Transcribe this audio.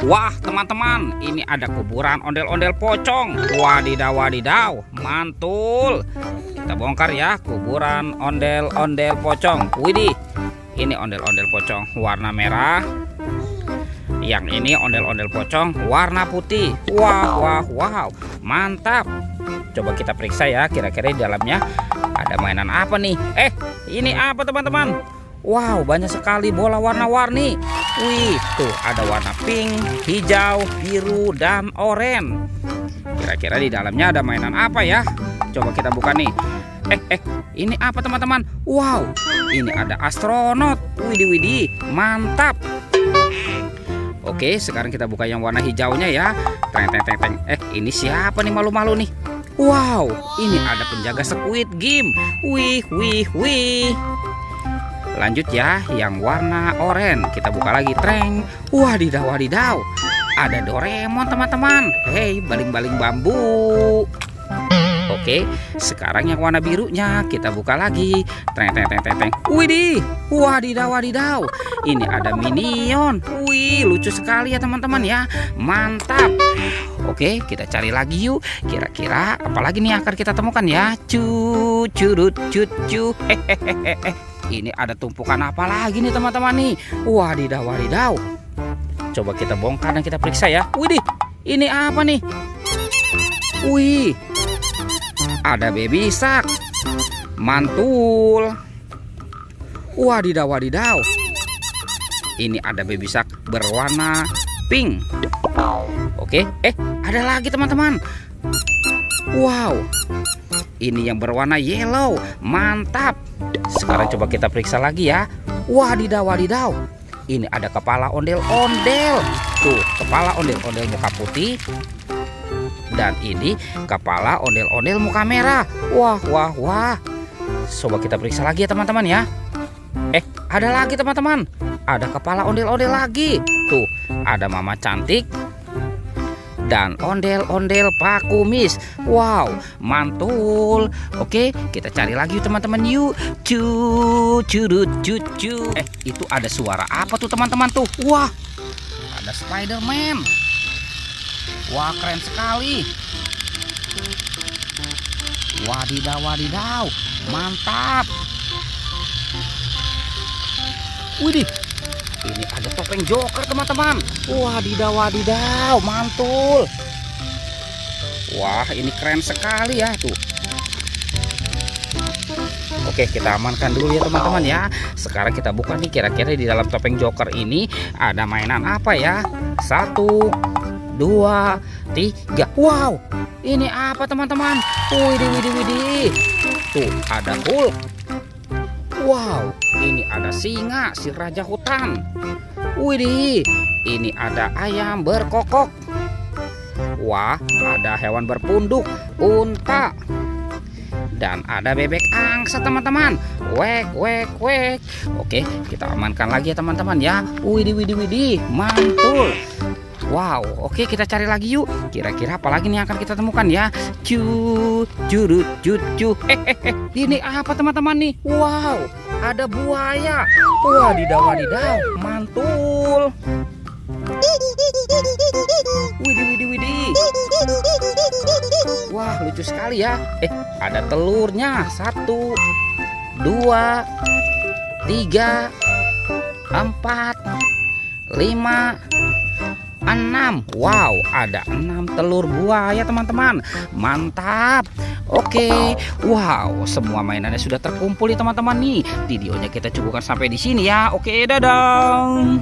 Wah teman-teman, ini ada kuburan ondel-ondel pocong. Wadidaw wadidaw, mantul. Kita bongkar ya kuburan ondel-ondel pocong. Widih, ini ondel-ondel pocong warna merah. Yang ini ondel-ondel pocong warna putih. Wow, mantap. Coba kita periksa ya, kira-kira di dalamnya ada mainan apa nih? Ini apa teman-teman? Wow, banyak sekali bola warna-warni. Wih, tuh ada warna pink, hijau, biru, dan oranye. Kira-kira di dalamnya ada mainan apa ya? Coba kita buka nih. Ini apa teman-teman? Wow, ini ada astronot. Widih, mantap. Oke, sekarang kita buka yang warna hijaunya ya. Teng. Ini siapa nih malu-malu nih? Wow, ini ada penjaga Squid Game. Wih. Lanjut ya, yang warna oranye. Kita buka lagi, treng. Wadidaw. Ada Doraemon teman-teman. Hei, baling-baling bambu. Oke, sekarang yang warna birunya kita buka lagi. Treng. Widih, wadidaw. Ini ada Minion. Wih, lucu sekali ya teman-teman ya. Mantap. Oke, kita cari lagi yuk. Kira-kira apalagi nih akan kita temukan ya. Curut. Ini ada tumpukan apa lagi nih teman-teman nih? Wadidaw. Coba kita bongkar dan kita periksa ya. Widih, ini apa nih? Wih, ada baby shark. Mantul. Wadidaw. Ini ada baby shark berwarna pink. Oke, ada lagi teman-teman. Wow, ini yang berwarna yellow. Mantap. Sekarang coba kita periksa lagi ya. Wadidaw. Ini ada kepala ondel-ondel. Tuh, kepala ondel-ondel muka putih. Dan ini kepala ondel-ondel muka merah. Wah. Coba kita periksa lagi ya teman-teman ya. Ada lagi teman-teman. Ada kepala ondel-ondel lagi. Tuh, ada mama cantik dan ondel-ondel Pak Kumis. Wow, mantul. Oke, kita cari lagi teman-teman yuk. Curut. Itu ada suara apa tuh teman-teman tuh? Wah, ada Spider-Man. Wah, keren sekali. Wadidaw. Mantap. Widih, ini ada topeng Joker teman-teman. Wadidaw, mantul. Wah, ini keren sekali ya tuh. Oke, kita amankan dulu ya teman-teman ya. Sekarang kita buka nih, kira-kira di dalam topeng Joker ini ada mainan apa ya? 1, 2, 3. Wow, ini apa teman-teman? Widih. Tuh, ada Hulk. Wow, ini ada singa, si raja hutan. Widih, ini ada ayam berkokok. Wah, ada hewan berpunduk, unta. Dan ada bebek angsa teman-teman. Wek. Oke, kita amankan lagi ya teman-teman ya. Widih, mantul. Wow, oke, kita cari lagi yuk. Kira-kira apa lagi nih akan kita temukan ya? Curut. Ini apa teman-teman nih? Wow, ada buaya. Wadidaw, mantul. Widih. Wah, lucu sekali ya. Ada telurnya. 1, 2, 3, 4, 5, 6. Wow, ada 6 telur buaya teman-teman. Mantap. Oke. Wow, semua mainannya sudah terkumpul ya teman-teman nih. Videonya kita cukupkan sampai di sini ya. Oke, dadah.